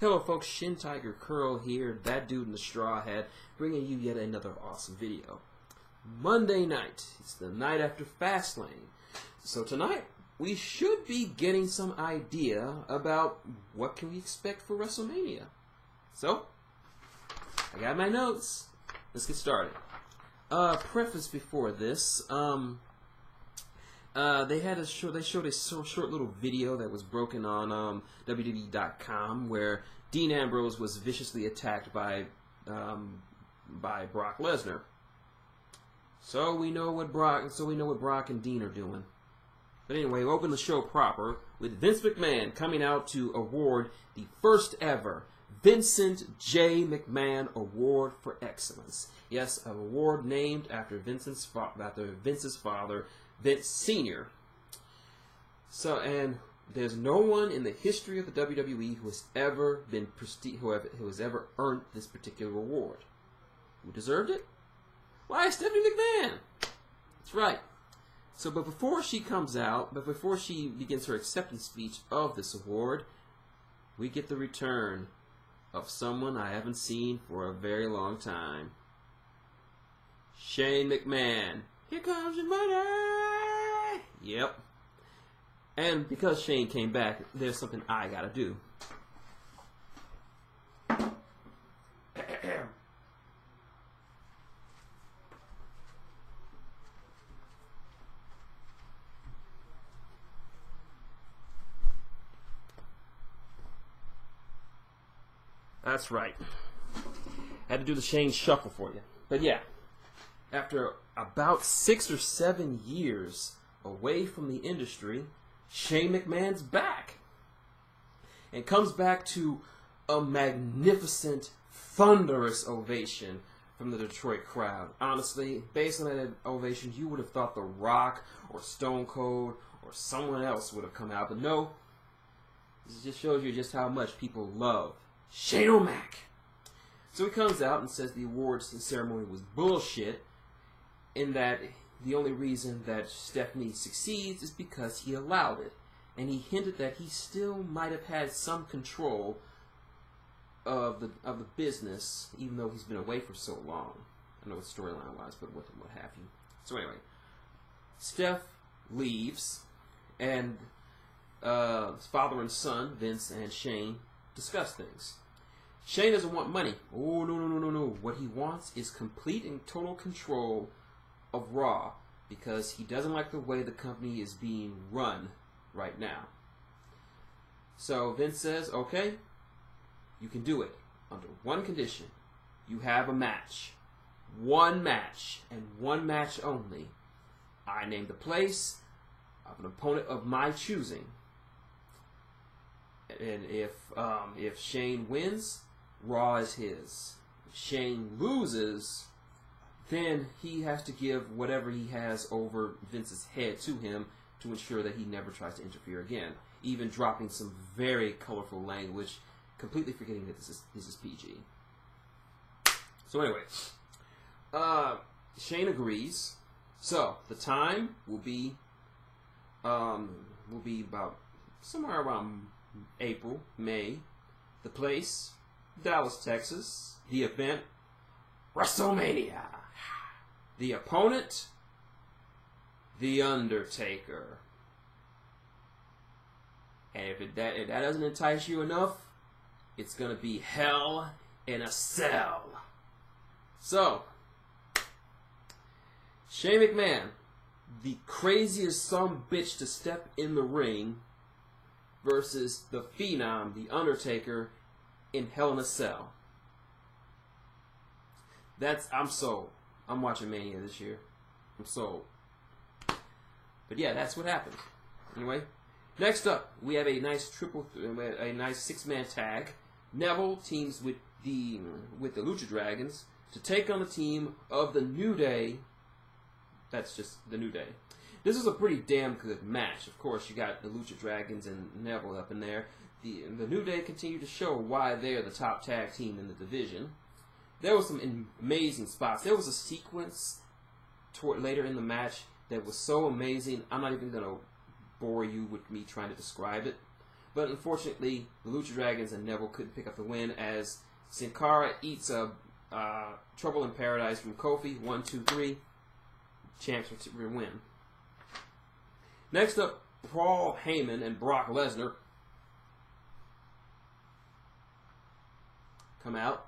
Hello folks, Shintigercurl here, that dude in the straw hat, bringing you yet another awesome video. Monday night, it's the night after Fastlane. So tonight, we should be getting some idea about what can we expect for WrestleMania. So, I got my notes. Let's get started. Preface before this, they showed a short little video that was broken on WWE.com where Dean Ambrose was viciously attacked by Brock Lesnar. So we know what Brock and Dean are doing. But anyway, we open the show proper with Vince McMahon coming out to award the first ever Vincent J. McMahon Award for Excellence. Yes, an award named after Vince's father, Vince Sr. So, and there's no one in the history of the WWE who has ever been who has ever earned this particular award. Who deserved it? Why, Stephanie McMahon. That's right. So, but before she begins her acceptance speech of this award, we get the return of someone I haven't seen for a very long time. Shane McMahon. Here comes your money! Yep. And because Shane came back, there's something I gotta do. That's right. Had to do the Shane shuffle for you. But yeah, after about 6 or 7 years away from the industry, Shane McMahon's back. And comes back to a magnificent, thunderous ovation from the Detroit crowd. Honestly, based on that ovation, you would have thought The Rock or Stone Cold or someone else would have come out. But no, this just shows you just how much people love Shane O'Mac. So he comes out and says the awards ceremony was bullshit, in that the only reason that Stephanie succeeds is because he allowed it. And he hinted that he still might have had some control of the business, even though he's been away for so long. I know what storyline-wise, but what have you. So anyway, Steph leaves, and his father and son, Vince and Shane, discuss things. Shane doesn't want money. Oh, no. What he wants is complete and total control of Raw, because he doesn't like the way the company is being run right now. So Vince says, okay, you can do it under one condition. You have a match. One match, and one match only. I name the place of an opponent of my choosing. And if Shane wins, Raw is his. If Shane loses, then he has to give whatever he has over Vince's head to him to ensure that he never tries to interfere again. Even dropping some very colorful language, completely forgetting that this is PG. So anyway, Shane agrees. So the time will be about somewhere around April, May. The place, Dallas, Texas. The event, WrestleMania. The opponent, The Undertaker. And if that doesn't entice you enough, it's going to be Hell in a Cell. So, Shane McMahon, the craziest son-bitch to step in the ring, versus the Phenom, The Undertaker, in Hell in a Cell. I'm sold. I'm watching Mania this year. I'm sold. But yeah, that's what happened. Anyway, next up, we have a nice six-man tag. Neville teams with the Lucha Dragons to take on the team of the New Day. That's just the New Day. This is a pretty damn good match. Of course, you got the Lucha Dragons and Neville up in there. The New Day continue to show why they're the top tag team in the division. There was some amazing spots. There was a sequence later in the match that was so amazing. I'm not even going to bore you with me trying to describe it. But unfortunately, the Lucha Dragons and Neville couldn't pick up the win as Sin Cara eats a Trouble in Paradise from Kofi. 1, 2, 3. Champs win. Next up, Paul Heyman and Brock Lesnar come out,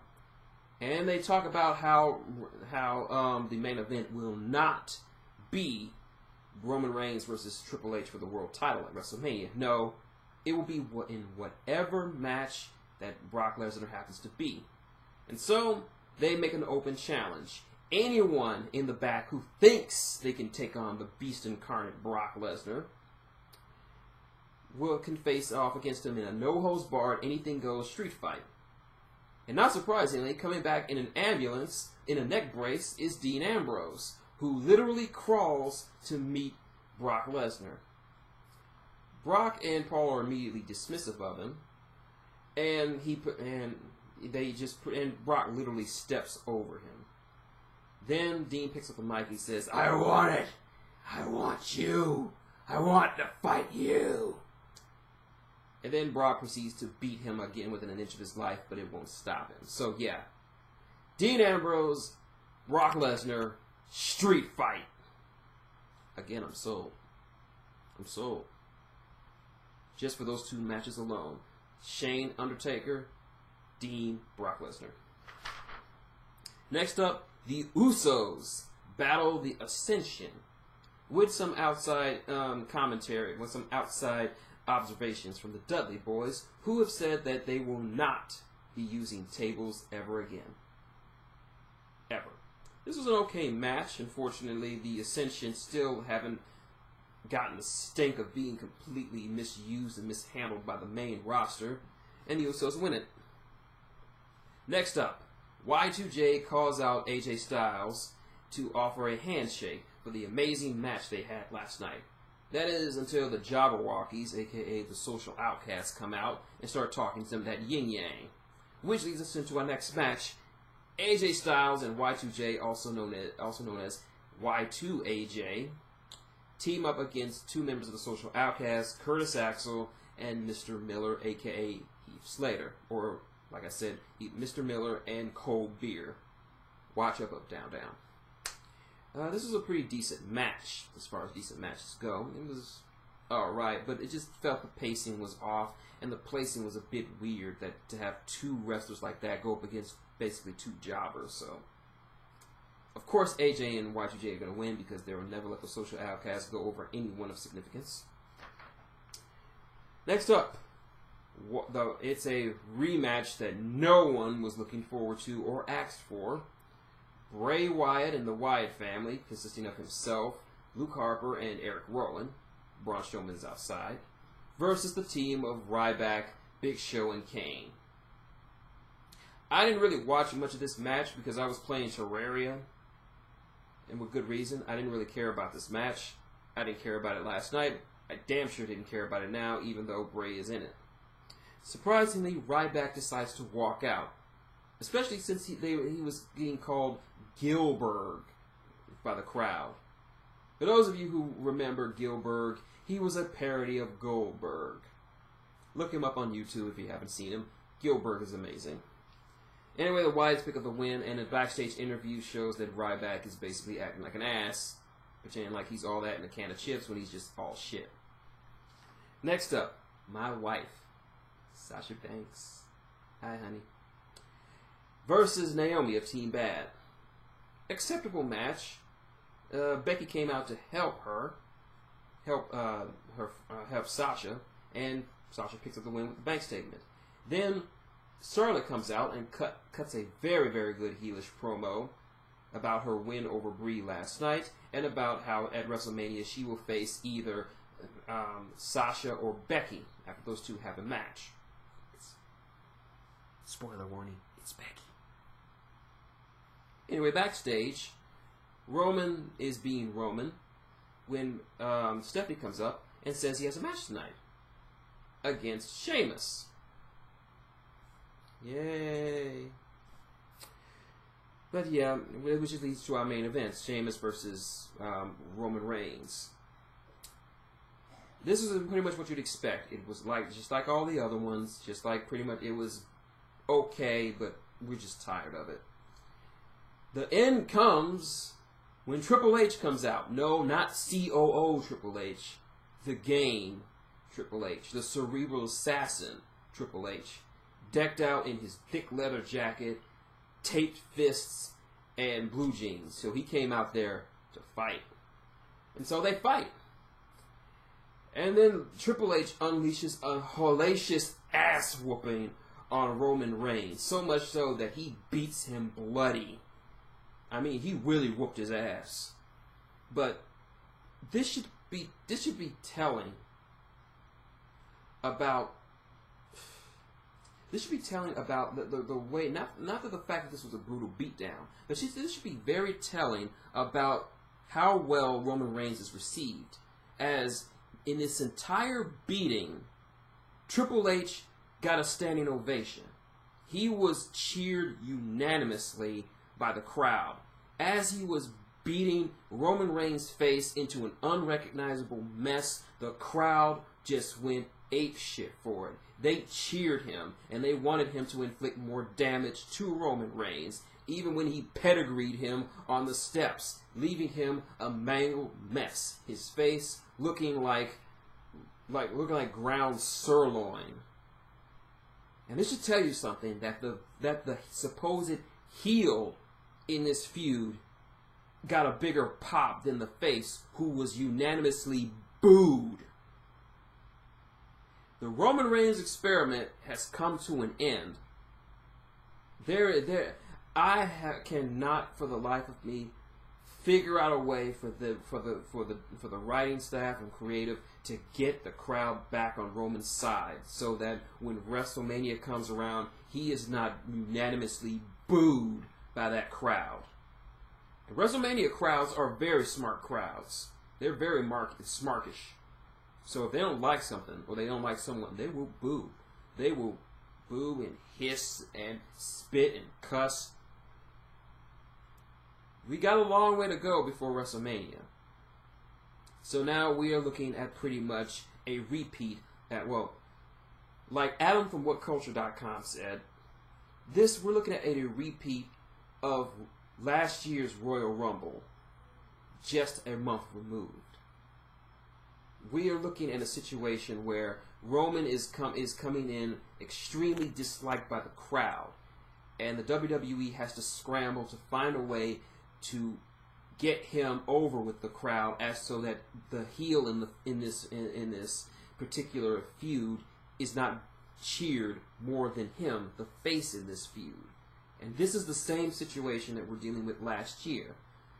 and they talk about how the main event will not be Roman Reigns versus Triple H for the world title at WrestleMania. No, it will be in whatever match that Brock Lesnar happens to be. And so they make an open challenge. Anyone in the back who thinks they can take on the beast incarnate Brock Lesnar can face off against him in a no-holds-barred, anything-goes street fight. And not surprisingly, coming back in an ambulance, in a neck brace, is Dean Ambrose, who literally crawls to meet Brock Lesnar. Brock and Paul are immediately dismissive of him, and Brock literally steps over him. Then Dean picks up the mic. He says, "I want it. I want you. I want to fight you." And then Brock proceeds to beat him again within an inch of his life, but it won't stop him. So yeah, Dean Ambrose, Brock Lesnar, street fight. Again, I'm sold. I'm sold. Just for those two matches alone. Shane, Undertaker, Dean, Brock Lesnar. Next up, the Usos battle the Ascension with some outside commentary, with some outside observations from the Dudley Boys, who have said that they will not be using tables ever again. Ever. This was an okay match. Unfortunately, the Ascension still haven't gotten the stink of being completely misused and mishandled by the main roster, and the Usos win it. Next up, Y2J calls out AJ Styles to offer a handshake for the amazing match they had last night. That is until the Jabberwockies, aka the social outcasts, come out and start talking some of that yin-yang. Which leads us into our next match. AJ Styles and Y2J, also known as Y2AJ, team up against two members of the social outcasts, Curtis Axel and Mr. Miller, aka Heath Slater. Or, like I said, Mr. Miller and Cold Beer. Watch up, down, down. This was a pretty decent match, as far as decent matches go. It was alright, but it just felt the pacing was off, and the placing was a bit weird, that to have two wrestlers like that go up against basically two jobbers, so. Of course, AJ and Y2J are going to win, because they will never let the social outcasts go over anyone of significance. Next up, it's a rematch that no one was looking forward to or asked for. Bray Wyatt and the Wyatt family, consisting of himself, Luke Harper, and Eric Rowan, Braun Strowman's outside, versus the team of Ryback, Big Show, and Kane. I didn't really watch much of this match because I was playing Terraria, and with good reason. I didn't really care about this match. I didn't care about it last night. I damn sure didn't care about it now, even though Bray is in it. Surprisingly, Ryback decides to walk out, especially since he was being called Gilberg by the crowd. For those of you who remember Gilberg, he was a parody of Goldberg. Look him up on YouTube if you haven't seen him. Gilberg is amazing. Anyway, the Wyatts pick up the win, and a backstage interview shows that Ryback is basically acting like an ass, pretending like he's all that in a can of chips when he's just all shit. Next up, my wife, Sasha Banks. Hi, honey. Versus Naomi of Team Bad. Acceptable match. Becky came out to help Sasha, and Sasha picks up the win with the bank statement. Then Charlotte comes out and cuts a very, very good heelish promo about her win over Brie last night, and about how at WrestleMania she will face either Sasha or Becky after those two have a match. Spoiler warning, it's Becky. Anyway, backstage, Roman is being Roman when Stephanie comes up and says he has a match tonight against Sheamus. Yay. But yeah, which leads to our main event, Sheamus versus Roman Reigns. this is pretty much what you'd expect. It was like just like all the other ones, just like pretty much it was okay, but we're just tired of it. The end comes when Triple H comes out. No, not COO Triple H. The Game Triple H. The Cerebral Assassin Triple H. Decked out in his thick leather jacket, taped fists, and blue jeans. So he came out there to fight. And so they fight. And then Triple H unleashes a hellacious ass whooping on Roman Reigns. So much so that he beats him bloody. I mean, he really whooped his ass. But this should be telling about the way, not that the fact that this was a brutal beatdown, but this should be very telling about how well Roman Reigns is received. As in this entire beating, Triple H got a standing ovation. He was cheered unanimously by the crowd as he was beating Roman Reigns' face into an unrecognizable mess. The crowd just went apeshit for it. They cheered him, and they wanted him to inflict more damage to Roman Reigns, even when he pedigreed him on the steps, leaving him a mangled mess. His face looking like ground sirloin. And this should tell you something, that the supposed heel in this feud got a bigger pop than the face, who was unanimously booed. The Roman Reigns experiment has come to an end. Cannot for the life of me figure out a way for the writing staff and creative to get the crowd back on Roman's side, so that when WrestleMania comes around, he is not unanimously booed by that crowd. And WrestleMania crowds are very smart crowds. They're very smarkish. So if they don't like something, or they don't like someone, they will boo. They will boo and hiss and spit and cuss. We got a long way to go before WrestleMania. So now we are looking at pretty much a repeat like Adam from WhatCulture.com said, we're looking at a repeat of last year's Royal Rumble, just a month removed. We are looking at a situation where Roman is coming in extremely disliked by the crowd, and the WWE has to scramble to find a way to get him over with the crowd, as so that the heel in this particular feud is not cheered more than him, the face in this feud. And this is the same situation that we're dealing with last year.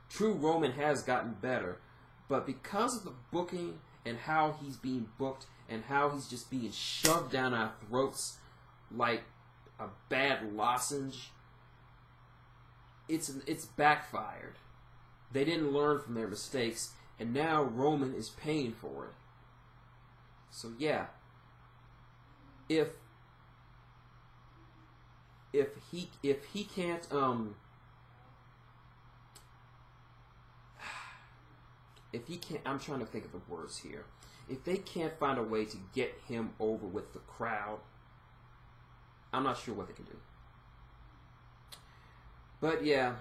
True, Roman has gotten better, but because of the booking and how he's being booked and how he's just being shoved down our throats like a bad lozenge, it's backfired. They didn't learn from their mistakes, and now Roman is paying for it. So yeah, if he can't I'm trying to think of the words here. If they can't find a way to get him over with the crowd, I'm not sure what they can do. But yeah,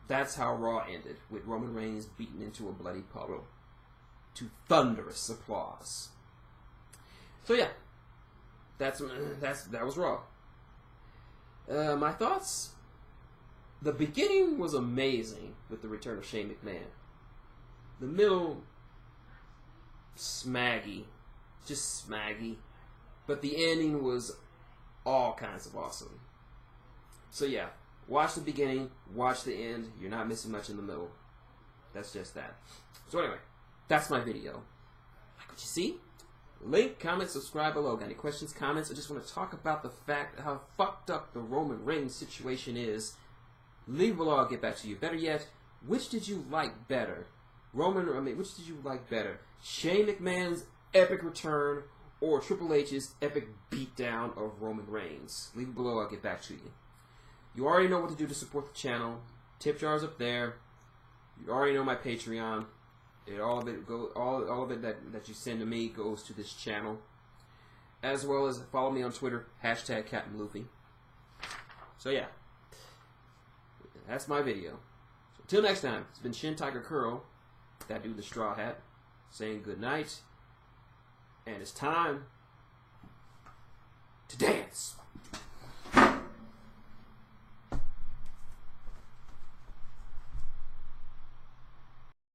that's how Raw ended, with Roman Reigns beaten into a bloody puddle to thunderous applause. So yeah, that was Raw. My thoughts? The beginning was amazing with the return of Shane McMahon. The middle, smaggy, just smaggy. But the ending was all kinds of awesome. So yeah, watch the beginning, watch the end. You're not missing much in the middle. That's just that. So anyway, that's my video. Like what you see? Link, comment, subscribe below. Got any questions, comments? I just want to talk about the fact how fucked up the Roman Reigns situation is. Leave below, I'll get back to you. Better yet, which did you like better? Which did you like better? Shane McMahon's epic return or Triple H's epic beatdown of Roman Reigns? Leave it below, I'll get back to you. You already know what to do to support the channel. Tip jar's up there. You already know my Patreon. all of it that you send to me goes to this channel, as well as follow me on Twitter #CaptainLuffy. So yeah, that's my video. So until next time, it's been Shintigercurl, that dude with the straw hat, saying good night, and it's time to dance.